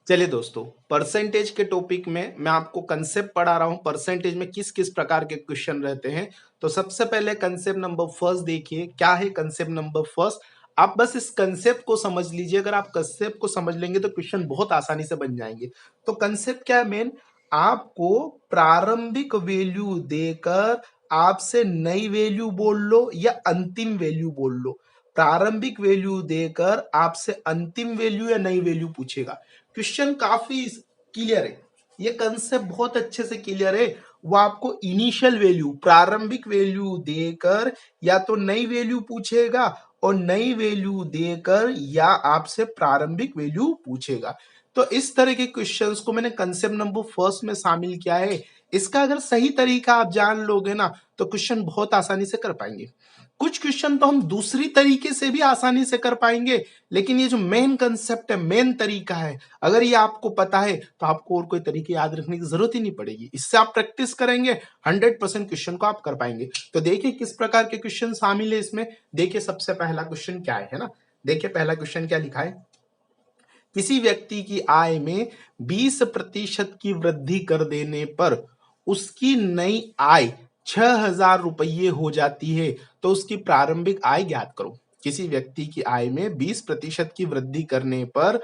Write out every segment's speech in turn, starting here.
चलिए दोस्तों, परसेंटेज के टॉपिक में मैं आपको कंसेप्ट पढ़ा रहा हूं। परसेंटेज में किस किस प्रकार के क्वेश्चन रहते हैं। तो सबसे पहले कंसेप्ट नंबर फर्स्ट देखिए, क्या है कंसेप्ट नंबर फर्स्ट। आप बस इस कंसेप्ट को समझ लीजिए। अगर आप कंसेप्ट को समझ लेंगे तो क्वेश्चन बहुत आसानी से बन जाएंगे। तो कंसेप्ट क्या है मेन, आपको प्रारंभिक वैल्यू देकर आपसे नई वैल्यू बोल लो या अंतिम वैल्यू बोल लो। प्रारंभिक वैल्यू देकर आपसे अंतिम वैल्यू या नई वैल्यू पूछेगा। क्वेश्चन काफी क्लियर है, ये कंसेप्ट बहुत अच्छे से क्लियर है। वो आपको इनिशियल वैल्यू, प्रारंभिक वैल्यू देकर या तो नई वैल्यू पूछेगा और नई वैल्यू देकर या आपसे प्रारंभिक वैल्यू पूछेगा। तो इस तरह के क्वेश्चंस को मैंने कंसेप्ट नंबर फर्स्ट में शामिल किया है। इसका अगर सही तरीका आप जान लोगे ना तो क्वेश्चन बहुत आसानी से कर पाएंगे। कुछ क्वेश्चन तो हम दूसरी तरीके से भी आसानी से कर पाएंगे, लेकिन ये जो मेन कंसेप्ट है, मेन तरीका है, अगर ये आपको पता है तो आपको और कोई तरीके याद रखने की जरूरत ही नहीं पड़ेगी। इससे आप प्रैक्टिस करेंगे 100% क्वेश्चन को आप कर पाएंगे। तो देखिए किस प्रकार के क्वेश्चन शामिल है इसमें। देखिए सबसे पहला क्वेश्चन क्या है ना। देखिए पहला क्वेश्चन क्या लिखा है, किसी व्यक्ति की आय में 20% की वृद्धि कर देने पर उसकी नई आय 6,000 रुपये हो जाती है, तो उसकी प्रारंभिक आय ज्ञात करो। किसी व्यक्ति की आय में 20% की वृद्धि करने पर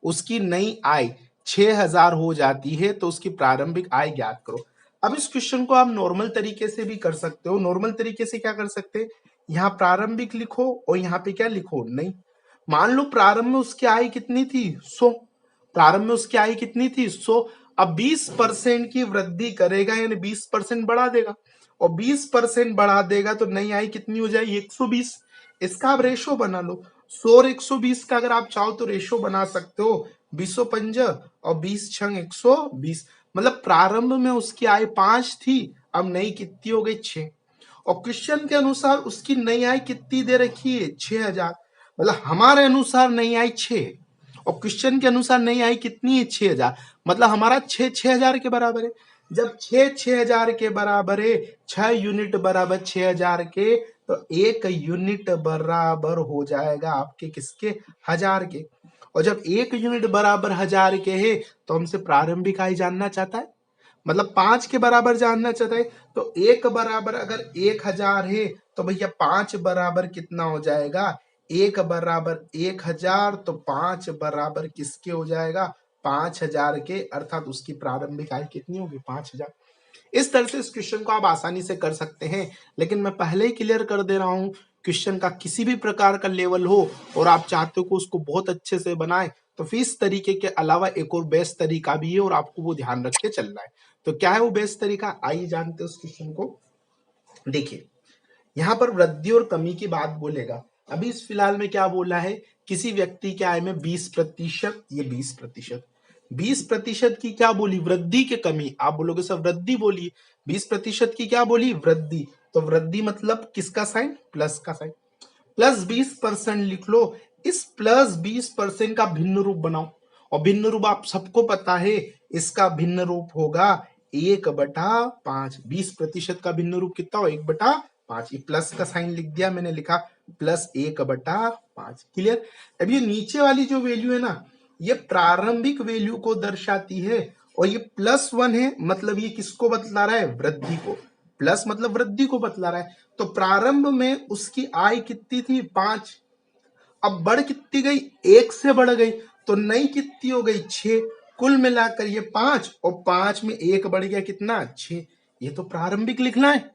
उसकी नई आय 6,000 हो जाती है, तो उसकी प्रारंभिक आय ज्ञात करो। अब इस क्वेश्चन को आप नॉर्मल तरीके से भी कर सकते हो। नॉर्मल तरीके से क्या कर सकते हैं, यहाँ प्रारंभिक लिखो और यहाँ पे क्या लिखो, नहीं। मान लो प्रारंभ में उसकी आय कितनी थी, 100। प्रारंभ में उसकी आय कितनी थी, 100। अब 20% की वृद्धि करेगा यानी 20% बढ़ा देगा, और 20% बढ़ा देगा तो नई आय कितनी हो जाएगी, 120। इसका आप रेशो बना लो, 100 और 120 का अगर आप चाहो तो रेशो बना सकते हो, 20 और 20 छंग 120। मतलब प्रारंभ में उसकी आय 5 थी, अब नई कितनी हो गई, 6। और क्वेश्चन के अनुसार उसकी नई आय कितनी दे रखी है, 6,000। मतलब हमारे अनुसार नई आय 6 और क्वेश्चन के अनुसार नई आय कितनी है, 6,000। मतलब हमारा 6,000 के बराबर है। जब 6,000 के बराबर है, 6 यूनिट बराबर 6,000 के, तो 1 यूनिट बराबर हो जाएगा आपके किसके, 1,000 के। और जब 1 यूनिट बराबर 1,000 के है तो हमसे प्रारंभिक आय जानना चाहता है, मतलब 5 के बराबर जानना चाहता है। तो 1 बराबर अगर 1,000 है तो भैया 5 बराबर कितना हो जाएगा, 1 बराबर 1,000, तो 5 बराबर किसके हो जाएगा, 5,000 के। अर्थात उसकी प्रारंभिक आय कितनी होगी, 5,000। इस तरह से इस क्वेश्चन को आप आसानी से कर सकते हैं। लेकिन मैं पहले ही क्लियर कर दे रहा हूं, क्वेश्चन का किसी भी प्रकार का लेवल हो और आप चाहते हो कि उसको बहुत अच्छे से बनाए, तो फिर इस तरीके के अलावा एक और बेस्ट तरीका भी है और आपको वो ध्यान रख के चलना है। तो क्या है वो बेस्ट तरीका, आइए जानते हैं उस क्वेश्चन को। देखिए यहाँ पर वृद्धि और कमी की बात बोलेगा। अभी इस फिलहाल में क्या बोला है, किसी व्यक्ति की आय में 20%, ये 20%, 20% की क्या बोली, वृद्धि के कमी। आप बोलोगे सर वृद्धि बोली, 20% की क्या बोली, वृद्धि। तो वृद्धि मतलब किसका साइन, प्लस का साइन। प्लस 20% लिख लो। इस प्लस 20% का भिन्न रूप बनाओ, और भिन्न रूप आप सबको पता है, इसका भिन्न रूप होगा 1/5। 20% का भिन्न रूप कितना हो, 1/5। ये प्लस का साइन लिख दिया मैंने, लिखा प्लस 1/5। क्लियर। अब ये नीचे वाली जो वैल्यू है ना, ये प्रारंभिक वैल्यू को दर्शाती है, और ये +1 है, मतलब ये किसको बतला रहा है, वृद्धि को। प्लस मतलब वृद्धि को बतला रहा है। तो प्रारंभ में उसकी आय कितनी थी, 5। अब बढ़ कितनी गई, 1 से बढ़ गई, तो नई कितनी हो गई, 6। कुल मिलाकर ये 5, और 5 में 1 बढ़ गया कितना, 6। ये तो प्रारंभिक लिखना है,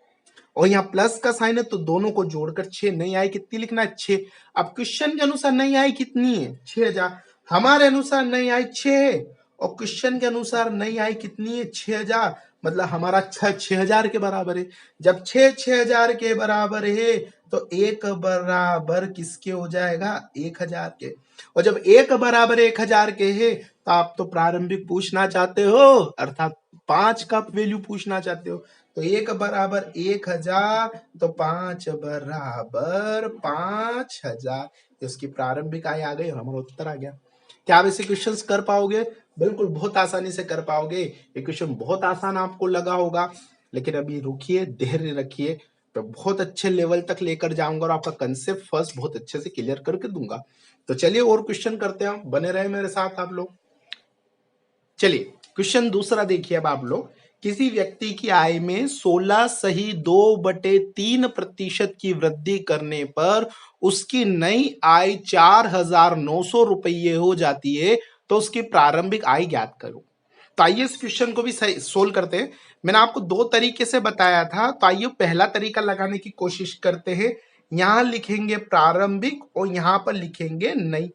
और यहाँ प्लस का साइन है तो दोनों को जोड़कर 6। नई आय कितनी लिखना है, 6। अब क्वेश्चन के अनुसार नई आय कितनी है, 6,000। हमारे अनुसार नई आय 6 है, और क्वेश्चन के अनुसार नई आय कितनी है, 6,000। मतलब हमारा 6,000 के बराबर है। जब 6,000 के बराबर है तो 1 बराबर किसके हो जाएगा, 1,000 के। और जब 1 बराबर 1,000 के है तो आप तो प्रारंभिक पूछना चाहते हो, अर्थात 5 का वैल्यू पूछना चाहते हो। तो 1 बराबर 1,000, तो 5 बराबर 5,000, इसकी प्रारंभिक आय आ गई और हमारा उत्तर आ गया। क्या आप ऐसे क्वेश्चंस कर पाओगे, बिल्कुल बहुत आसानी से कर पाओगे। ये क्वेश्चन बहुत आसान आपको लगा होगा, लेकिन अभी रुकिए, धैर्य रखिए, तो बहुत अच्छे लेवल तक लेकर जाऊंगा और आपका कंसेप्ट फर्स्ट बहुत अच्छे से क्लियर करके दूंगा। तो चलिए और क्वेश्चन करते हैं, बने रहे मेरे साथ आप लोग। चलिए क्वेश्चन दूसरा देखिए। अब आप लोग, किसी व्यक्ति की आय में 16 सही 2/3% की वृद्धि करने पर उसकी नई आय 4,900 रुपये हो जाती है, तो उसकी प्रारंभिक आय ज्ञात करो। तो आइए इस क्वेश्चन को भी सही सोल्व करते हैं। मैंने आपको दो तरीके से बताया था, तो आइए पहला तरीका लगाने की कोशिश करते हैं। यहां लिखेंगे प्रारंभिक और यहां पर लिखेंगे नई।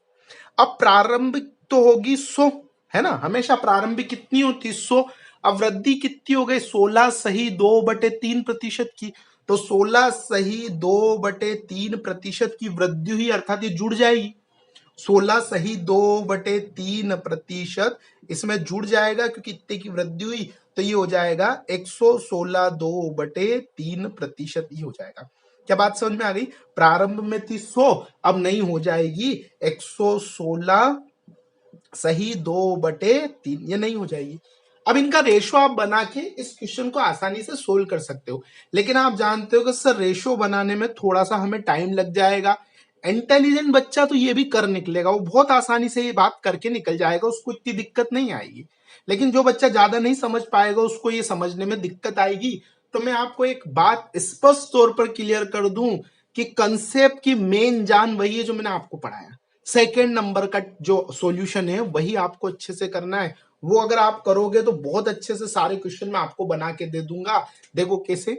अब प्रारंभिक तो होगी 100, है ना, हमेशा प्रारंभिक कितनी होती 100। अब वृद्धि कितनी हो गई 16 सही 2/3% की, तो 16 सही 2/3% की वृद्धि हुई, अर्थात ये जुड़ जाएगी। 16 सही 2/3% इसमें जुड़ जाएगा, क्योंकि इतने की वृद्धि हुई, तो ये हो जाएगा 116 2/3% ही हो जाएगा। क्या बात समझ में आ गई? प्रारंभ में थी 100, अब नहीं हो जाएगी 116 सही 2/3, ये नहीं हो जाएगी। अब इनका रेशो आप बना के इस क्वेश्चन को आसानी से सोल्व कर सकते हो, लेकिन आप जानते हो कि सर रेशो बनाने में थोड़ा सा हमें टाइम लग जाएगा। इंटेलिजेंट बच्चा तो ये भी कर निकलेगा, वो बहुत आसानी से ये बात करके निकल जाएगा, उसको इतनी दिक्कत नहीं आएगी। लेकिन जो बच्चा ज्यादा नहीं समझ पाएगा, उसको ये समझने में दिक्कत आएगी। तो मैं आपको एक बात स्पष्ट तौर पर क्लियर कर दूं कि कंसेप्ट की मेन जान वही है जो मैंने आपको पढ़ाया। सेकेंड नंबर का जो सॉल्यूशन है वही आपको अच्छे से करना है। वो अगर आप करोगे तो बहुत अच्छे से सारे क्वेश्चन मैं आपको बना के दे दूंगा। देखो कैसे।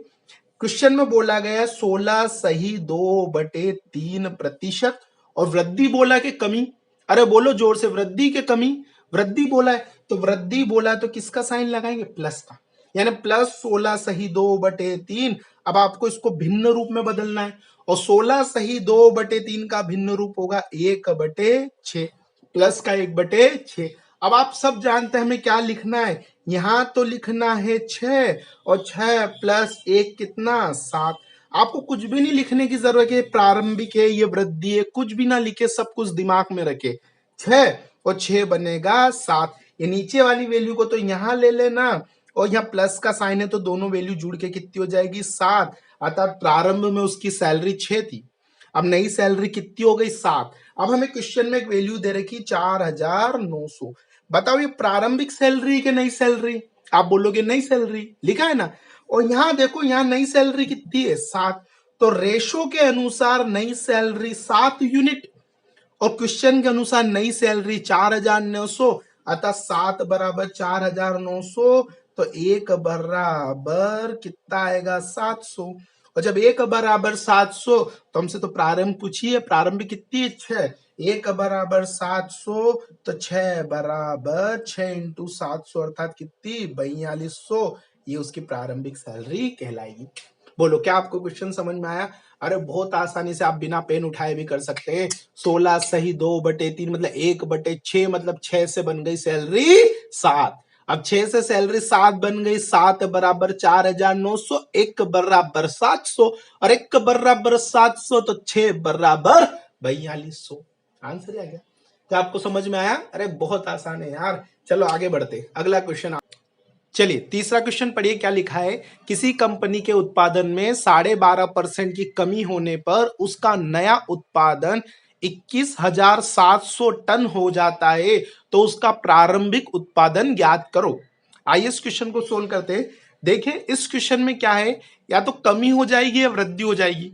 क्वेश्चन में बोला गया है 16 सही 2/3% और वृद्धि बोला कि कमी। अरे बोलो जोर से, वृद्धि के कमी। वृद्धि बोला है तो वृद्धि बोला है तो किसका साइन लगाएंगे? प्लस का, यानी प्लस 16 सही 2/3। अब आपको इसको भिन्न रूप में बदलना है, और 16 सही 2/3 का भिन्न रूप होगा 1/6, प्लस का 1/6। अब आप सब जानते हैं हमें क्या लिखना है, यहां तो लिखना है 6, और 6 प्लस 1 कितना? 7। आपको कुछ भी नहीं लिखने की जरूरत है, प्रारंभिक है, ये वृद्धि है, कुछ भी ना लिखे, सब कुछ दिमाग में रखे। 6 और 6 बनेगा 7। ये नीचे वाली वैल्यू को तो यहां ले लेना, और यहाँ प्लस का साइन है तो दोनों वैल्यू जुड़ के कितनी हो जाएगी? 7। अर्थात प्रारंभ में उसकी सैलरी 6 थी, अब नई सैलरी कितनी हो गई? 7। अब हमें क्वेश्चन में एक वैल्यू दे रखी 4,900। बताओ ये प्रारंभिक सैलरी के नई सैलरी? आप बोलोगे नई सैलरी, लिखा है ना। और यहां देखो, यहां नई सैलरी कितनी है? 7। तो रेशो के अनुसार नई सैलरी 7 यूनिट, और क्वेश्चन के अनुसार नई सैलरी 4,900, अतः 7 बराबर 4,900, तो 1 बराबर कितना आएगा? 700। और जब 1 बराबर 700, तो हमसे तो प्रारंभ पूछिए, प्रारंभ कितनी है? 6। 1 बराबर 700, तो 6 बराबर 6 इंटू 700 अर्थात कितनी? 4200। ये उसकी प्रारंभिक सैलरी कहलाएगी। बोलो क्या आपको क्वेश्चन समझ में आया? अरे बहुत आसानी से आप बिना पेन उठाए भी कर सकते हैं। 16 सही 2/3 मतलब 1/6, मतलब 6 से बन गई सैलरी 7। अब 6 से सैलरी 7 बन गई, 7 बराबर 4,900, 1 बराबर 700, और 1 बराबर 700, तो 6 बराबर 4200। आंसर आ गया। क्या आपको समझ में आया? अरे बहुत आसान है यार। चलो आगे बढ़ते, अगला क्वेश्चन। चलिए तीसरा क्वेश्चन पढ़िए, क्या लिखा है। किसी कंपनी के उत्पादन में 12.5% की कमी होने पर उसका नया उत्पादन 21,700 टन हो जाता है, तो उसका प्रारंभिक उत्पादन ज्ञात करो। आइए इस क्वेश्चन को सोल्व करते हैं। देखिए इस क्वेश्चन में क्या है, या तो कमी हो जाएगी या वृद्धि हो जाएगी।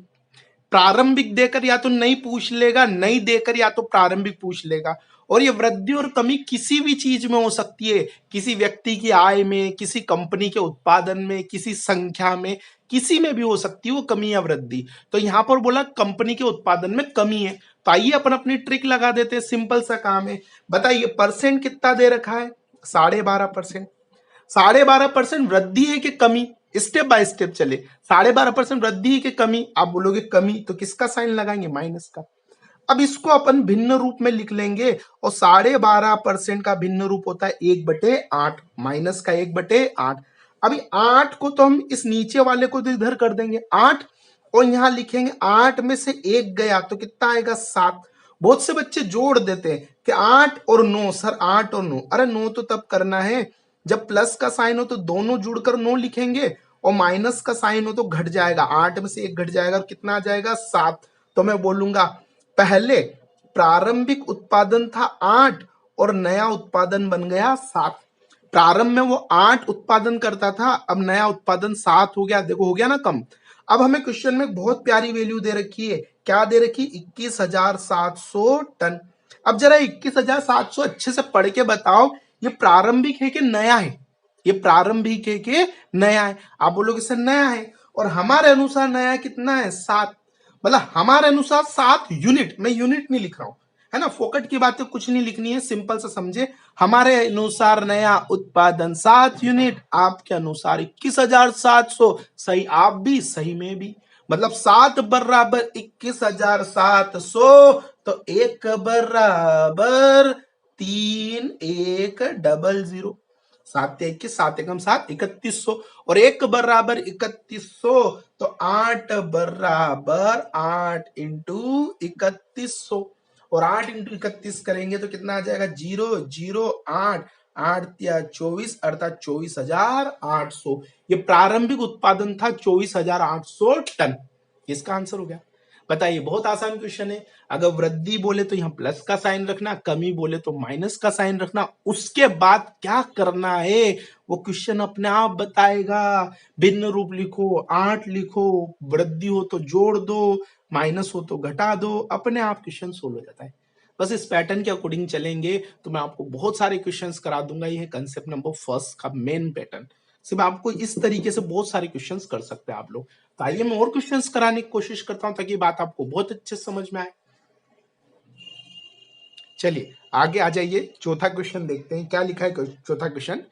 प्रारंभिक देकर या तो नहीं पूछ लेगा, नहीं देकर या तो प्रारंभिक पूछ लेगा। और ये वृद्धि और कमी किसी भी चीज में हो सकती है, किसी व्यक्ति की आय में, किसी कंपनी के उत्पादन में, किसी संख्या में, किसी में भी हो सकती है वो कमी या वृद्धि। तो यहां पर बोला कंपनी के उत्पादन में कमी है, तो आइए अपन अपनी ट्रिक लगा देते हैं। सिंपल सा काम है। बताइए परसेंट कितना दे रखा है? 12.5%। 12.5% वृद्धि है कि कमी? स्टेप बाय स्टेप चले। 12.5% वृद्धि है कि कमी? आप बोलोगे कमी, तो किसका साइन लगाएंगे? माइनस का। अब इसको अपन भिन्न रूप में लिख लेंगे, और 12.5% का भिन्न रूप होता है 1/8, माइनस का 1/8। अभी 8 को तो हम इस नीचे वाले को तो इधर कर देंगे 8, और यहां लिखेंगे 8 में से 1 गया तो कितना आएगा? 7। बहुत से बच्चे जोड़ देते हैं कि 8 और 9, सर 8 और 9। अरे 9 तो तब करना है जब प्लस का साइन हो तो दोनों जुड़कर 9 लिखेंगे, और माइनस का साइन हो तो घट जाएगा, 8 में से 1 घट जाएगा, और कितना आ जाएगा? 7। तो मैं बोलूंगा पहले प्रारंभिक उत्पादन था 8 और नया उत्पादन बन गया 7। प्रारंभ में वो 8 उत्पादन करता था, अब नया उत्पादन 7 हो गया, देखो हो गया ना कम। अब हमें क्वेश्चन में बहुत प्यारी वैल्यू दे रखी है, क्या दे रखी, 21,700 टन। अब जरा 21,700 अच्छे से पढ़ के बताओ, ये प्रारंभिक है कि नया है, ये प्रारंभिक है कि नया है। आप बोलोगे सर नया है, और हमारे अनुसार नया कितना है, 7, मतलब हमारे अनुसार 7 यूनिट, मैं यूनिट नहीं लिख रहा हूं, है ना, फोकट की बातें कुछ नहीं लिखनी है, सिंपल से समझे। हमारे अनुसार नया उत्पादन 7 यूनिट, आपके अनुसार 21,700, सही आप भी सही में भी, मतलब 7 बराबर 21,700, तो 1 बराबर 3110, 7 21, 7 एकम 7, 3100, और 1 बराबर 3100, तो 8 बराबर 8 इंटू 3100, और 8 इंटू 31 करेंगे तो कितना आ जाएगा, 008, 8 या 24, अर्थात 24,800। ये प्रारंभिक उत्पादन था 24,800 टन। इसका आंसर हो गया। बताइए, बहुत आसान क्वेश्चन है। अगर वृद्धि बोले तो यहाँ प्लस का साइन रखना, कमी बोले तो माइनस का साइन रखना, उसके बाद क्या करना है वो क्वेश्चन अपने आप बताएगा। भिन्न रूप लिखो, 8 लिखो, वृद्धि हो तो जोड़ दो, माइनस हो तो घटा दो, अपने आप क्वेश्चन सोल्व हो जाता है। बस इस पैटर्न के अकॉर्डिंग चलेंगे तो मैं आपको बहुत सारे क्वेश्चंस करा दूंगा। ये है कंसेप्ट नंबर फर्स्ट का मेन पैटर्न। सिर्फ आपको इस तरीके से बहुत सारे क्वेश्चंस कर सकते हैं आप लोग। तो आइए मैं और क्वेश्चंस कराने की कोशिश करता हूं ताकि बात आपको बहुत अच्छे से समझ में आए। चलिए आगे आ जाइए, चौथा क्वेश्चन देखते हैं क्या लिखा है। चौथा क्वेश्चन,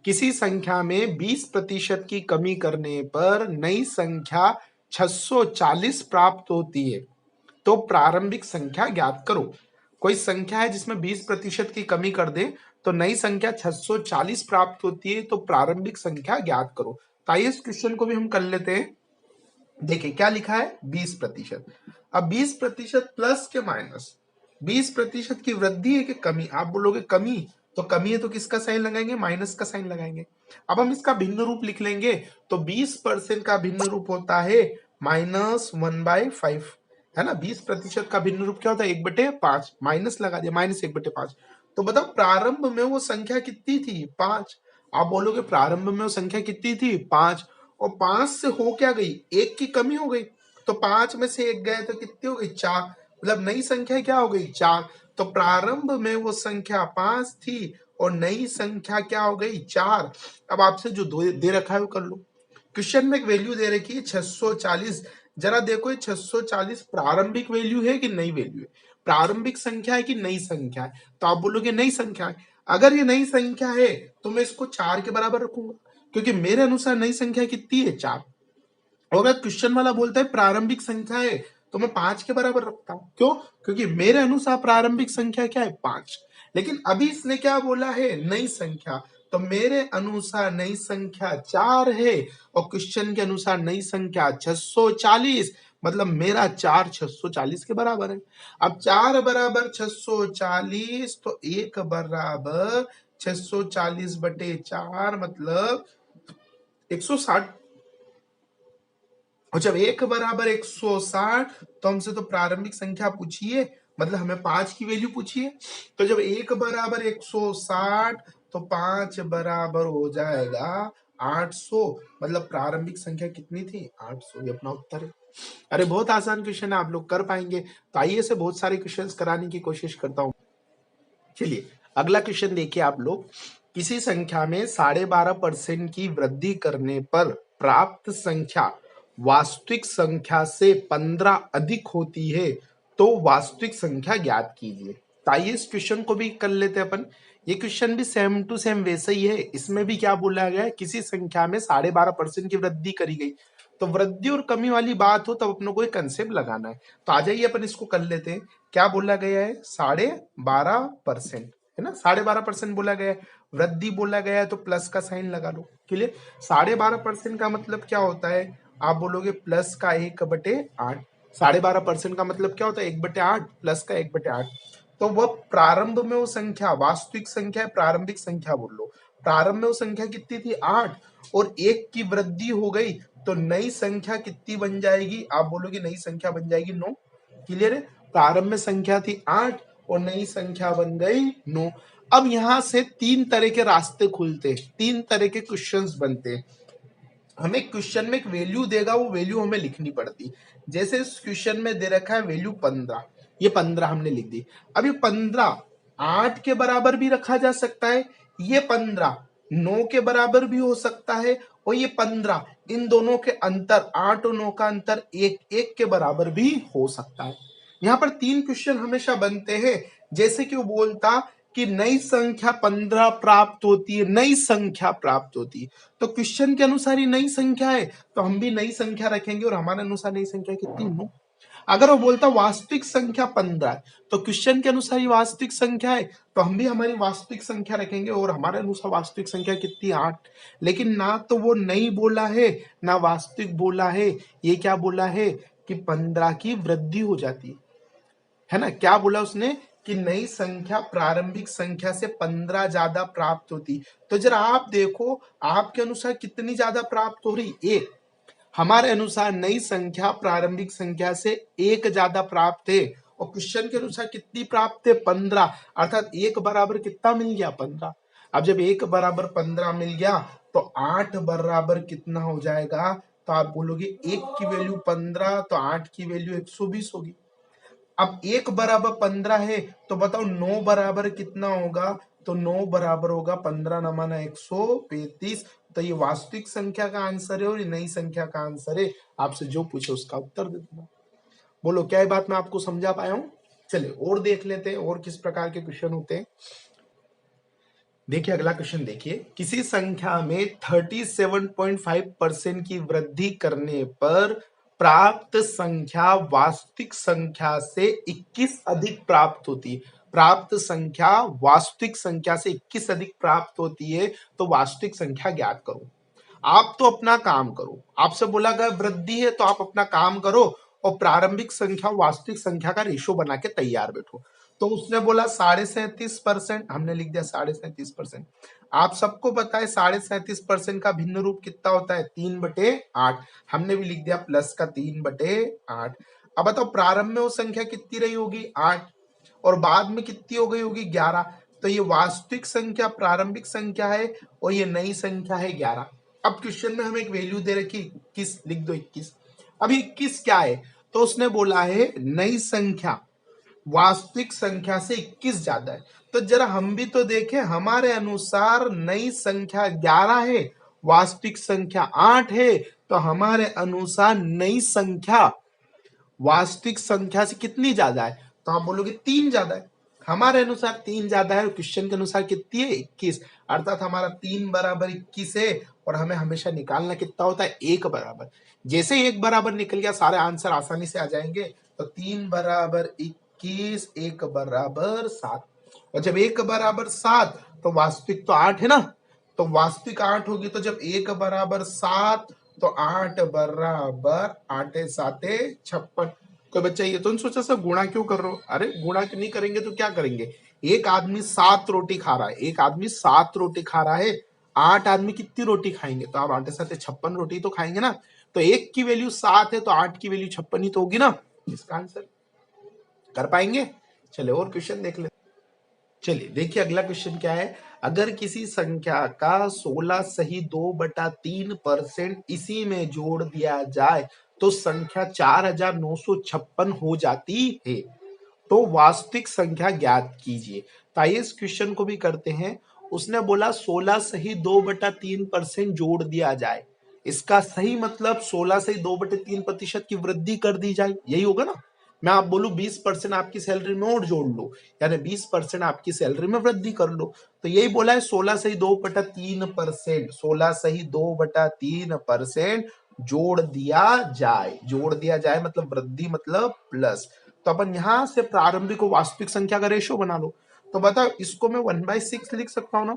किसी संख्या में 20% की कमी करने पर नई संख्या 640 प्राप्त होती है, तो प्रारंभिक संख्या ज्ञात करो। कोई संख्या है जिसमें 20% की कमी कर दे तो नई संख्या 640 प्राप्त होती है, तो प्रारंभिक संख्या ज्ञात करो। तो आइए इस क्वेश्चन को भी हम कर लेते हैं। देखिए क्या लिखा है, 20%। अब 20% प्लस के माइनस, 20% की वृद्धि है कि कमी, आप बोलोगे कमी, तो कमी है तो किसका साइन लगाएंगे, माइनस का साइन लगाएंगे। अब हम इसका भिन्न रूप लिख लेंगे, तो 20% का भिन्न रूप होता है -1/5, है ना। 20% का भिन्न रूप क्या होता है, 1/5, माइनस लगा दिया, -1/5। तो बताओ प्रारंभ में वो संख्या कितनी थी, 5। आप बोलोगे प्रारंभ में वो संख्या कितनी थी, 5, और 5 से हो क्या गई, 1 की कमी हो गई, तो 5 में से 1 गए तो कितनी हो गई, 4, मतलब नई संख्या क्या हो गई, 4। तो प्रारंभ में वो संख्या 5 थी और नई संख्या क्या हो गई, 4। अब आपसे जो दे रखा है वो कर लो। क्वेश्चन में एक वैल्यू दे रखी है 640, जरा देखो ये 640 प्रारंभिक वैल्यू है कि नई वैल्यू है, प्रारंभिक संख्या है कि नई संख्या है, तो आप बोलोगे नई संख्या है। अगर ये नई संख्या है तो मैं इसको 4 के बराबर रखूंगा, क्योंकि मेरे अनुसार नई संख्या कितनी है, 4। और अगर क्वेश्चन वाला बोलता है प्रारंभिक संख्या है तो मैं 5 के बराबर रखता हूं, क्यों, क्योंकि मेरे अनुसार प्रारंभिक संख्या क्या है, 5। लेकिन अभी इसने क्या बोला है, नई संख्या, तो मेरे अनुसार नई संख्या 4 है, और क्वेश्चन के अनुसार नई संख्या 640, मतलब मेरा 4 640 के बराबर है। अब 4 बराबर 640, तो 1 बराबर 640/4, मतलब 160। और जब 1 बराबर 160, तो हमसे तो प्रारंभिक संख्या पूछिए, मतलब हमें 5 की वैल्यू पूछिए। तो जब 1 बराबर 160, तो 5 बराबर हो जाएगा 800, मतलब प्रारंभिक संख्या कितनी थी, 800। ये अपना उत्तर है। अरे बहुत आसान क्वेश्चन है, आप लोग कर पाएंगे। तो आइए से बहुत सारे क्वेश्चंस कराने की कोशिश करता हूं। चलिए अगला क्वेश्चन देखिए आप लोग, किसी संख्या में 12.5% की वृद्धि करने पर प्राप्त संख्या वास्तविक संख्या से 15 अधिक होती है, तो वास्तविक संख्या ज्ञात कीजिए। तो आइए इस क्वेश्चन को भी कर लेते हैं अपन। ये क्वेश्चन भी सेम टू सेम वैसे ही है। इसमें भी क्या बोला गया है, किसी संख्या में 12.5% की वृद्धि करी गई, तो वृद्धि और कमी वाली बात हो तब अपनों को एक कंसेप्ट लगाना है। तो आ जाइए अपन इसको कर लेते हैं। क्या बोला गया है, 12.5%, है ना, 12.5% बोला गया है। वृद्धि बोला गया है तो प्लस का साइन लगा लो, क्लियर। 12.5% का मतलब क्या होता है, आप बोलोगे प्लस का 1/8। 12.5% का मतलब क्या होता है, 1/8 प्लस का 1/8। तो वह प्रारंभ में वो संख्या वास्तविक संख्या है, प्रारंभिक संख्या बोल लो। प्रारंभ में वो संख्या कितनी थी, 8, और 1 की वृद्धि हो गई, तो नई संख्या कितनी बन जाएगी, आप बोलोगे नई संख्या बन जाएगी 9, क्लियर है। प्रारंभ में संख्या थी 8 और नई संख्या बन गई 9। अब यहां से तीन तरह के रास्ते खुलते हैं, तीन तरह के क्वेश्चंस बनते हैं। हमें क्वेश्चन में एक वैल्यू देगा, वो वैल्यू हमें लिखनी पड़ती। जैसे इस क्वेश्चन में दे रखा है वैल्यू 15, ये 15 हमने लिख दी। अब ये 15 8 के बराबर भी रखा जा सकता है, ये 15 9 के बराबर भी हो सकता है, और ये 15 इन दोनों के अंतर 8 और 9 का अंतर 1 के बराबर भी हो सकता है। यहाँ पर तीन क्वेश्चन हमेशा बनते हैं। जैसे कि वो बोलता कि नई संख्या 15 प्राप्त होती है, नई संख्या प्राप्त होती है, तो क्वेश्चन के अनुसार ही नई संख्या है, तो हम भी नई संख्या रखेंगे, और हमारे अनुसार नई संख्या कितनी 9। अगर वो बोलता वास्तविक संख्या 15 है, तो क्वेश्चन के अनुसार ही वास्तविक संख्या है, तो हम भी हमारी वास्तविक संख्या रखेंगे, और हमारे अनुसार वास्तविक संख्या कितनी 8। लेकिन ना तो वो नई बोला है ना वास्तविक बोला है, ये क्या बोला है कि 15 की वृद्धि हो जाती है ना। क्या बोला उसने कि नई संख्या प्रारंभिक संख्या से 15 ज्यादा प्राप्त होती। तो जरा आप देखो आपके अनुसार कितनी ज्यादा प्राप्त हो रही, 1। हमारे अनुसार नई संख्या प्रारंभिक संख्या से 1 ज्यादा प्राप्त है, और क्वेश्चन के अनुसार कितनी प्राप्त है 15, अर्थात 1 बराबर कितना मिल गया 15। अब जब 1 बराबर 15 मिल गया तो 8 बराबर कितना हो जाएगा, तो आप बोलोगे 1 की वैल्यू 15, तो 8 की वैल्यू 120 होगी। अब 1 बराबर 15 है, तो बताओ 9 बराबर कितना होगा, तो 9 बराबर होगा 15 नमाना 135। तो ये वास्तविक संख्या का आंसर है और ये नई संख्या का आंसर है। आपसे जो पूछे उसका उत्तर दे दूंगा। बोलो क्या ये बात मैं आपको समझा पाया हूं। चलिए और देख लेते हैं और किस प्रकार के क्वेश्चन होते हैं। देखिए अगला क्वेश्चन देखिए, किसी संख्या में 37.5% की वृद्धि करने पर प्राप्त संख्या वास्तविक संख्या से 21 अधिक प्राप्त होती है। प्राप्त संख्या वास्तविक संख्या से 21 अधिक प्राप्त होती है, तो वास्तविक संख्या ज्ञात करो। आप तो अपना काम करो, आपसे बोला गया वृद्धि है तो आप अपना काम करो, और प्रारंभिक संख्या वास्तविक संख्या का रेशो बना के तैयार बैठो। तो उसने बोला 37.5%, हमने लिख दिया 37.5%। आप सबको पता है 37.5% का भिन्न रूप कितना होता है 3/8, हमने भी लिख दिया प्लस का 3/8। अब बताओ प्रारंभ में वो संख्या कितनी रही होगी 8, और बाद में कितनी हो गई होगी 11। तो ये वास्तविक संख्या प्रारंभिक संख्या है, और ये नई संख्या है 11। अब क्वेश्चन में हमें एक वैल्यू दे रखी 21, लिख दो 21। अभी 21 क्या है, तो उसने बोला है नई संख्या वास्तविक संख्या से 21 ज्यादा है। तो जरा हम भी तो देखें, हमारे अनुसार नई संख्या 11 है, वास्तविक संख्या 8 है, तो हमारे अनुसार नई संख्या वास्तविक संख्या से कितनी ज्यादा है, तो आप बोलोगे 3 ज्यादा है। हमारे अनुसार 3 ज्यादा है, और क्वेश्चन के अनुसार कितनी है 21, अर्थात हमारा 3 बराबर 21 है, और हमें हमेशा निकालना कितना होता है 1 बराबर। जैसे 1 बराबर निकल गया सारे आंसर आसानी से आ जाएंगे। तो 3 बराबर 21, 1 बराबर 7, और जब 1 बराबर 7 तो वास्तविक तो 8 है ना, तो वास्तविक 8 होगी, तो जब 1 बराबर 7 तो 8 बराबर 8 7 56। कोई बच्चा ये तो नहीं सोचा सर गुणा क्यों कर रहे हो, अरे गुणा नहीं करेंगे तो क्या करेंगे। एक आदमी 7 रोटी खा रहा है, एक आदमी 7 रोटी खा रहा है, 8 आदमी कितनी रोटी खाएंगे, तो आप 8 7 56 रोटी तो खाएंगे ना। तो 1 की वैल्यू 7 है, तो 8 की वैल्यू 56 ही तो होगी ना। इसका आंसर कर पाएंगे। चले और क्वेश्चन देख ले। चलिए देखिए अगला क्वेश्चन क्या है, अगर किसी संख्या का 16 सही 2/3% इसी में जोड़ दिया जाए तो संख्या 4956 हो जाती है, तो वास्तविक संख्या ज्ञात कीजिए। तो आइए इस क्वेश्चन को भी करते हैं। उसने बोला 16 सही 2/3% जोड़ दिया जाए, इसका सही मतलब 16 से 2/3% की वृद्धि कर दी जाए, यही होगा ना। मैं आप बोलूं 20% आपकी सैलरी में और जोड़ लो, यानी 20% आपकी सैलरी में वृद्धि कर लो। तो यही बोला है 16 सही 2/3%, 16 सही 2/3% जोड़ दिया जाए। जोड़ दिया जाए मतलब वृद्धि मतलब प्लस। तो अपन यहां से प्रारंभिक को वास्तविक संख्या का रेशो बना लो। तो बताओ इसको मैं 1/6 लिख सकता हूं ना।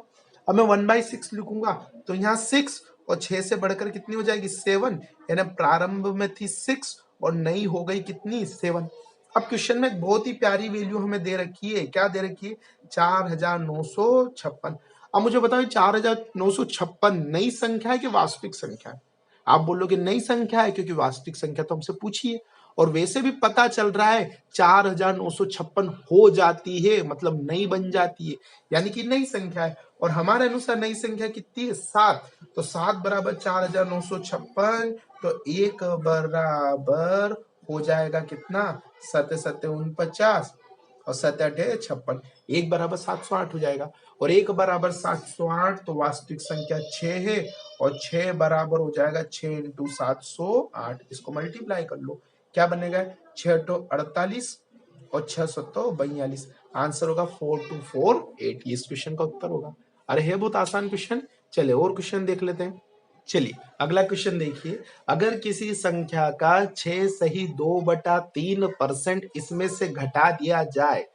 अब मैं 1/6 लिखूंगा तो यहाँ 6 और 6 से बढ़कर कितनी हो जाएगी 7, यानी प्रारंभ में थी 6 और नई हो गई कितनी 7। अब क्वेश्चन में एक बहुत ही प्यारी वैल्यू हमें दे रखी है, क्या दे रखी है 4956। अब मुझे बताओ 4956 नई संख्या है कि वास्तविक संख्या है। आप बोलोगे नई संख्या है क्योंकि वास्तविक संख्या तो हमसे पूछी है, और वैसे भी पता चल रहा है 4956 हो जाती है, मतलब नई बन जाती है, यानी कि नई संख्या है। और हमारे अनुसार नई संख्या कितनी है? 7। तो 7 बराबर 4956, तो 1 बराबर हो जाएगा कितना? 7 7 49 और 7 8 56, 1 बराबर 708 हो जाएगा। और 1 बराबर 708 तो वास्तविक संख्या 6 है, और 6 बराबर हो जाएगा 6 इंटू 708। इसको मल्टीप्लाई कर लो, क्या बनेगा? 6 तो 48 और 6 सत्तो 42। आंसर होगा 4248। ये इस क्वेश्चन का उत्तर होगा। अरे है बहुत आसान क्वेश्चन। चलिए और क्वेश्चन देख लेते हैं। चलिए अगला क्वेश्चन देखिए, अगर किसी संख्या का 6 सही 2/3% इसमें से घटा दिया जाए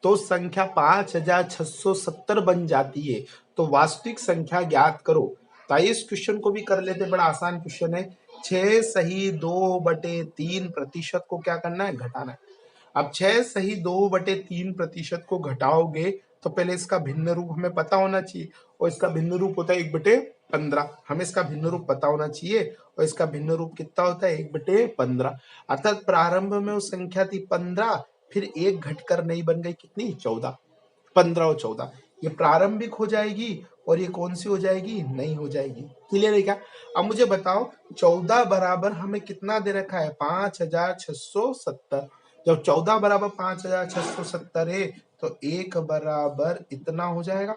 तो संख्या 5670 बन जाती है, तो वास्तविक संख्या ज्ञात करो। तो आइए इस क्वेश्चन को भी कर लेते हैं, बड़ा आसान क्वेश्चन है। 6 सही 2/3% को क्या करना है? घटाना है। अब 6 सही 2/3% को घटाओगे तो पहले इसका भिन्न रूप हमें पता होना चाहिए, और इसका भिन्न रूप होता है 1/15। हमें इसका भिन्न रूप पता होना चाहिए, और इसका भिन्न रूप कितना होता है? 1/15। अर्थात प्रारंभ में वो संख्या थी 15, फिर एक घटकर नई बन गई कितनी? 14। 15 और 14 ये प्रारंभिक हो जाएगी, और ये कौन सी हो जाएगी? नई हो जाएगी। क्लियर है क्या? अब मुझे बताओ 14 बराबर हमें कितना दे रखा है? 5670। जब 14 बराबर 5670 है तो 1 बराबर इतना हो जाएगा।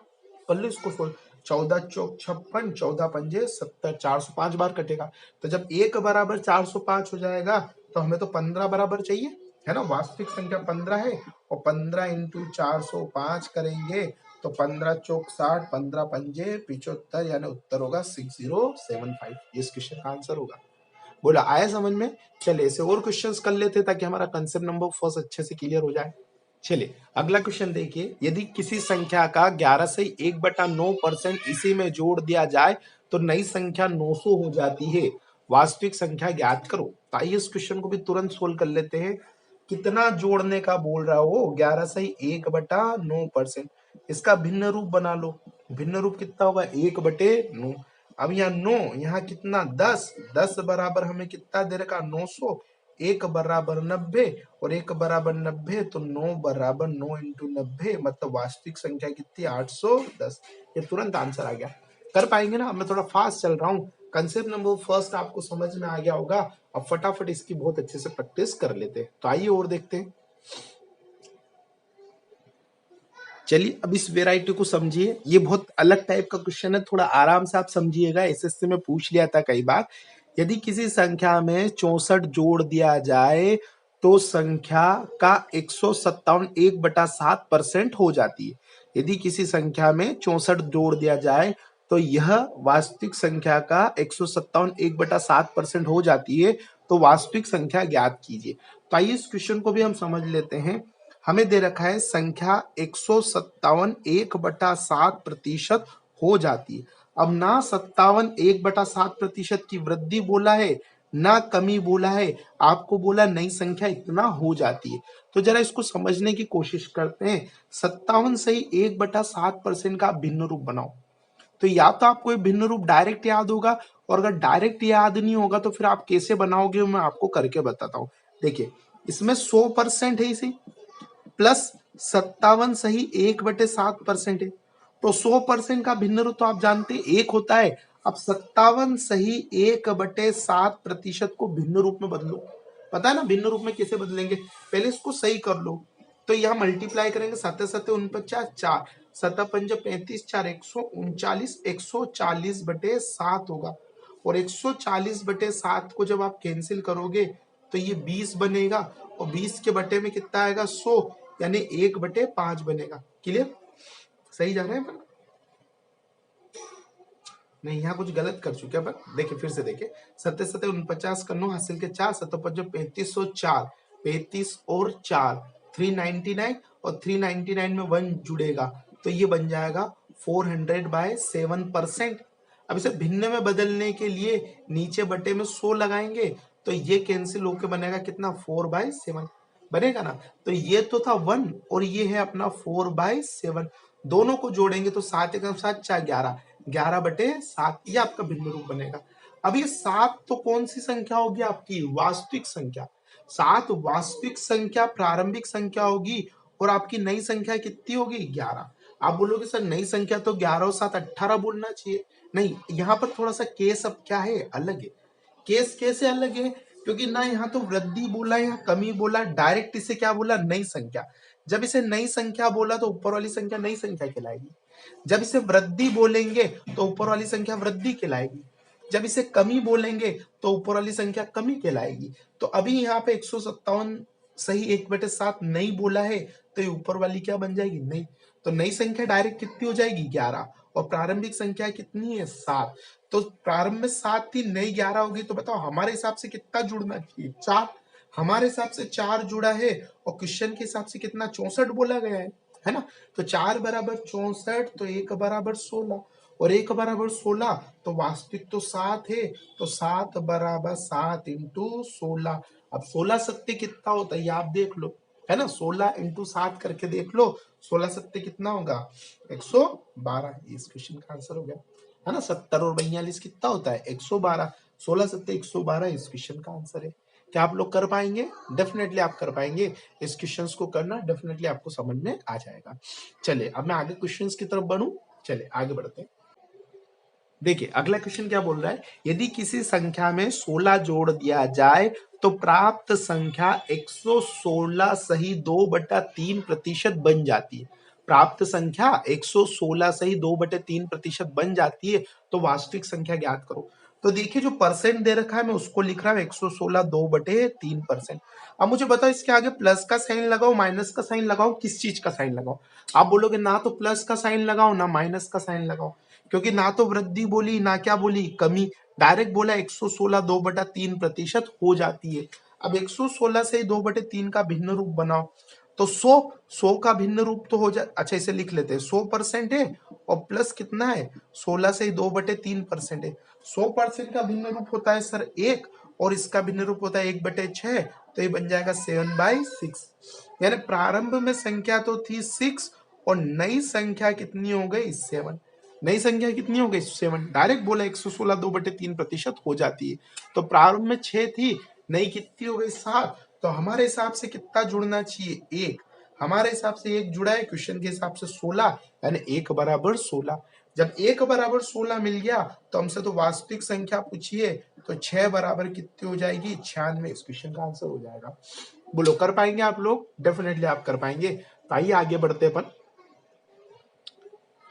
कर लो इसको सोल्व। 14 चौक 56, 14 पंजे 70, 405 बार कटेगा। तो जब 1 बराबर 405 हो जाएगा तो हमें तो 15 बराबर चाहिए, है ना? वास्तविक संख्या 15 है, और 15 इंटू 405 करेंगे तो 15 चौक 60, 15 पंजे 75, यानी उत्तर होगा 6075। इस क्वेश्चन का आंसर होगा। बोला आया समझ में? चलिए इसे और क्वेश्चंस कर लेते ताकि हमारा कंसेप्ट नंबर फर्स्ट अच्छे से क्लियर हो जाए। चलिए अगला क्वेश्चन देखिए, यदि किसी संख्या का 11 से 1/9% इसी में जोड़ दिया जाए तो नई संख्या 900 हो जाती है, वास्तविक संख्या ज्ञात करो। तो आइए इस क्वेश्चन को भी तुरंत सोल्व कर लेते हैं। कितना जोड़ने का बोल रहा हो? 11 से 1/9%। इसका भिन्न रूप बना लो। भिन्न रूप कितना होगा? 1/9। अब यहाँ 9, यहाँ कितना? 10। 10 बराबर हमें कितना दे रखा? 900। 1 बराबर 90, और 1 बराबर 90, तो 9 बराबर 9 इंटू 90, मतलब वास्तविक संख्या कितनी? 810। ये तुरंत आंसर आ गया। कर पाएंगे ना? मैं थोड़ा फास्ट चल रहा हूँ। कंसेप्ट नंबर फर्स्ट आपको समझ में आ गया होगा। अब फटाफट इसकी बहुत अच्छे से प्रैक्टिस कर लेते हैं। तो आइए और देखते हैं। चलिए अब इस वेराइटी को समझिए। ये बहुत अलग टाइप का क्वेश्चन है, थोड़ा आराम से आप समझिएगा। एसएससी में पूछ लिया था कई बार। यदि किसी संख्या में 64 जोड़ दिया जाए तो संख्या का 157 1/7% हो जाती है। यदि किसी संख्या में 64 जोड़ दिया जाए तो यह वास्तविक संख्या का 157 1/7% हो जाती है, तो वास्तविक संख्या ज्ञात कीजिए। तो आइए इस क्वेश्चन को भी हम समझ लेते हैं। हमें दे रखा है संख्या 157 1/7% हो जाती है। अब ना 57 1/7% की वृद्धि बोला है, ना कमी बोला है, आपको बोला नई संख्या इतना हो जाती है। तो जरा इसको समझने की कोशिश करते हैं। 57 से ही 1/7% का भिन्न रूप बनाओ। तो या तो आपको ये भिन्न रूप डायरेक्ट याद होगा, और अगर डायरेक्ट याद नहीं होगा तो फिर आप कैसे बनाओगे, मैं आपको करके बताता हूँ। देखिए इसमें 100% है इसे, प्लस 57 सही 1/7% है, तो 100% का भिन्न रूप तो आप जानते हैं 1 होता है। अब 57 सही 1/7% को भिन्न रूप में बदलो। पता है ना भिन्न रूप में कैसे बदलेंगे? पहले इसको सही कर लो। तो यहाँ मल्टीप्लाई करेंगे, 7 7 49, 4 7 5 35, 4 139, 140/7 होगा। और 140/7 को जब आप कैंसिल करोगे तो ये 20 बनेगा, और 20 के बटे में कितना आएगा? 100, यानी 1/5 बनेगा। क्लियर? सही जा रहे हैं? नहीं, यहाँ कुछ गलत कर चुके हैं। देखिए फिर से देखिए, 7 7 49 का 9 हासिल के 4 7 5 3504, 35 और 4 399, और 399 में 1 जुड़ेगा तो ये बन जाएगा 400/7%। अब इसे भिन्न में बदलने के लिए नीचे बटे में 100 लगाएंगे तो ये कैंसिल होके बनेगा कितना? 4/7 बनेगा ना। तो ये तो था 1, और ये है अपना 4/7। दोनों को जोड़ेंगे तो 7 1 7 4 11, 11/7, ये आपका भिन्न रूप बनेगा। अब ये 7 तो कौन सी संख्या होगी? आपकी वास्तविक संख्या। 7 वास्तविक संख्या प्रारंभिक संख्या होगी और आपकी नई संख्या कितनी होगी 11। आप बोलोगे सर नई संख्या तो 11 और 7 18 बोलना चाहिए। नहीं, यहाँ पर थोड़ा सा केस अब क्या है, अलग है। केस कैसे अलग है, क्योंकि ना यहाँ तो वृद्धि बोला या कमी बोला, डायरेक्ट इसे क्या बोला, नई संख्या। जब इसे नई संख्या बोला तो ऊपर वाली संख्या नई संख्या कहलाएगी। जब इसे वृद्धि बोलेंगे तो ऊपर वाली संख्या वृद्धि कहलाएगी। जब इसे कमी बोलेंगे तो ऊपर वाली संख्या कमी कहलाएगी। तो अभी यहाँ पे 157 सही 1/7 नहीं बोला है, तो ये ऊपर वाली क्या बन जाएगी, नई। तो नई संख्या डायरेक्ट कितनी हो जाएगी 11, और प्रारंभिक संख्या कितनी है 7। तो प्रारंभ में 7 थी, नई 11 होगी। तो बताओ हमारे हिसाब से कितना जुड़ना चाहिए, 4। हमारे हिसाब से 4 जुड़ा है, और क्वेश्चन के हिसाब से कितना 64 बोला गया है ना। तो 4 बराबर 64, तो 1 बराबर 16, और 1 बराबर 16, तो वास्तविक तो 7 है, तो 7 बराबर 7 इंटू 16। अब 16 सत्ते कितना होता है ये आप देख लो, है ना। 16 इंटू 7 करके देख लो, 16 सत्ते कितना होगा 112। इस क्वेश्चन का आंसर हो गया, है ना। 70 और 42 कितना होता है 112। 16 सत्ते 112 इस क्वेश्चन का आंसर है। क्या आप लोग कर पाएंगे? डेफिनेटली आप कर पाएंगे। इस क्वेश्चंस को करना डेफिनेटली आपको समझ में आ जाएगा। चलिए अब मैं आगे क्वेश्चंस की तरफ बढ़ूं। चलिए आगे बढ़ते हैं। देखिए अगला क्वेश्चन क्या बोल रहा है, यदि किसी संख्या में 16 जोड़ दिया जाए तो प्राप्त संख्या 116 सही 2/3% बन जाती है। प्राप्त संख्या 116 सही 2/3% बन जाती है, तो वास्तविक संख्या ज्ञात करो। तो देखिए जो परसेंट दे रखा है मैं उसको लिख रहा हूँ 116 2/3%। अब मुझे बताओ इसके आगे प्लस का साइन लगाओ माइनस का साइन लगाओ, किस चीज का साइन लगाओ। आप बोलोगे ना तो प्लस का साइन लगाओ ना माइनस का साइन लगाओ, क्योंकि ना तो वृद्धि बोली ना क्या बोली कमी, डायरेक्ट बोला 116 2/3% हो जाती है। अब 116 से 2/3 का भिन्न रूप बनाओ, तो 100 का भिन्न रूप तो हो जाए। अच्छा इसे लिख लेते हैं, 100% है और प्लस कितना है 16 से 2/3% है। 100% का भिन्न रूप होता है सर 1, और इसका भिन्न रूप होता है 1/6, तो ये बन जाएगा 7/6। यानी प्रारंभ में संख्या तो थी 6 और नई संख्या कितनी हो गई 7। नई संख्या कितनी हो गई 7, डायरेक्ट बोला 116 2/3% हो जाती है। तो प्रारंभ में 6 थी, नई कितनी हो गई 7। तो हमारे हिसाब से कितना जुड़ना चाहिए 1। हमारे हिसाब से 1 जुड़ा है, क्वेश्चन के हिसाब से 16, यानी 1 बराबर 16। जब 1 बराबर 16 मिल गया तो हमसे तो वास्तविक संख्या पूछिए, तो 6 बराबर कितनी हो जाएगी 96। इस क्वेश्चन का आंसर हो जाएगा। बोलो कर पाएंगे आप लोग? डेफिनेटली आप कर पाएंगे। तो आइए आगे बढ़ते अपन।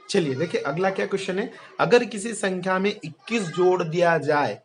चलिए देखिए अगला क्या क्वेश्चन है, अगर किसी संख्या में 21 जोड़ दिया जाए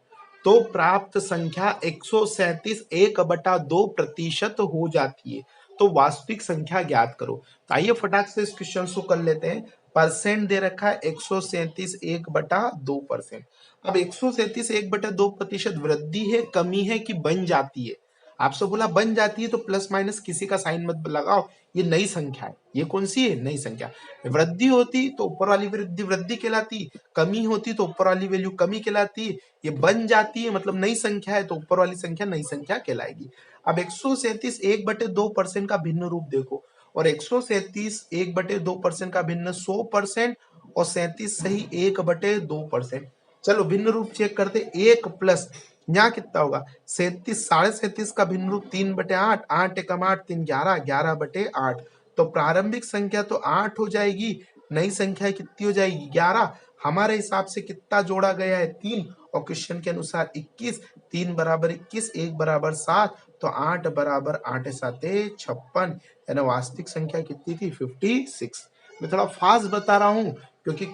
तो प्राप्त संख्या 137 1/2% हो जाती है, तो वास्तविक संख्या ज्ञात करो। तो आइए फटाक से इस क्वेश्चन को कर लेते हैं। परसेंट दे रखा है 137 1/2%। अब 137 1/2% वृद्धि है कमी है कि बन जाती है। आपसे बोला बन जाती है तो प्लस माइनस किसी का साइन मत लगाओ, ये नई संख्या है। ये कौन सी है नई संख्या। वृद्धि होती तो ऊपर वाली वृद्धि वृद्धि कहलाती, कमी होती तो ऊपर वाली वैल्यू कमी कहलाती। ये बन जाती है मतलब नई संख्या है, तो ऊपर वाली संख्या नई संख्या कहलाएगी। अब 137 1/2% का भिन्न रूप देखो, और 137 1/2% का भिन्न 100% और 37 सही 1/2%। चलो भिन्न रूप चेक करते, 1 प्लस यहाँ कितना होगा 37 37.5 का भिन्न रूप 3/8, 8 एकम 8 3 11 11/8। तो प्रारंभिक संख्या तो 8 हो जाएगी, नई संख्या कितनी हो जाएगी 11। हमारे हिसाब से कितना जोड़ा गया है 3, और क्वेश्चन के अनुसार 21। 3 बराबर 21, 1 बराबर 7, तो 8 बराबर 8 7 56, यानी वास्तविक संख्या कितनी थी 56। मैं थोड़ा फास्ट बता रहा हूँ क्योंकि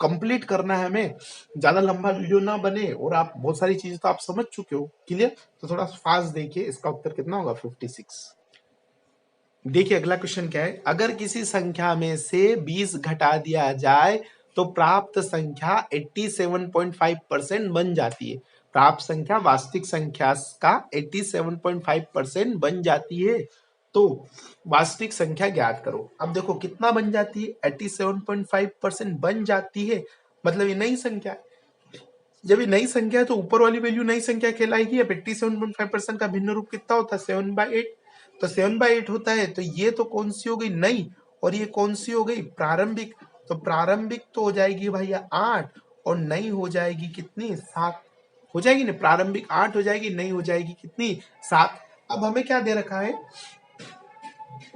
कंप्लीट करना है हमें, ज्यादा लंबा वीडियो ना बने, और आप बहुत सारी चीजें तो आप समझ चुके हो क्लियर। तो थोड़ा फास्ट देखिए, इसका उत्तर कितना होगा 56। देखिए अगला क्वेश्चन क्या है, अगर किसी संख्या में से 20 घटा दिया जाए तो प्राप्त संख्या 87.5% बन जाती है। प्राप्त संख्या वास्तविक संख्या का 87.5% बन जाती है, तो वास्तविक संख्या ज्ञात करो। अब देखो कितना बन जाती है 87.5% बन जाती है, मतलब ये नई संख्या है। जब ये नई संख्या है तो ऊपर वाली वैल्यू नई संख्या कहलाएगी। अब 87.5% का भिन्न रूप कितना होता है 7/8, तो 7/8 होता है, तो ये तो कौन सी हो गई नई, और ये कौन सी हो गई प्रारंभिक। तो प्रारंभिक तो हो जाएगी भैया 8, और नई हो जाएगी कितनी 7 हो जाएगी ना। प्रारंभिक 8 हो जाएगी, नई हो जाएगी कितनी 7। अब हमें क्या दे रखा है,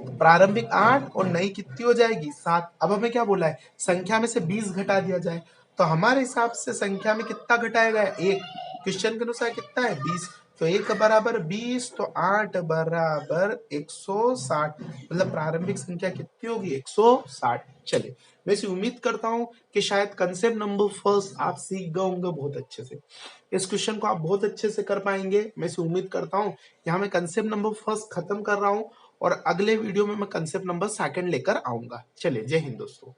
प्रारंभिक 8 और नई कितनी हो जाएगी 7। अब हमें क्या बोला है, संख्या में से 20 घटा दिया जाए, तो हमारे हिसाब से संख्या में कितना घटाएगा, 1। क्वेश्चन के अनुसार कितना है 20, तो 1 बराबर 20, तो 8 बराबर 160, मतलब प्रारंभिक संख्या कितनी होगी 160। चलिए, मैं इसे उम्मीद करता हूं कि शायद कंसेप्ट नंबर फर्स्ट आप सीख गए होंगे बहुत अच्छे से, इस क्वेश्चन को आप बहुत अच्छे से कर पाएंगे, मैं इसे उम्मीद करता हूं। यहाँ मैं कंसेप्ट नंबर फर्स्ट खत्म कर रहा हूं और अगले वीडियो में मैं कंसेप्ट नंबर सेकंड लेकर आऊंगा। चलिए, जय हिंद दोस्तों।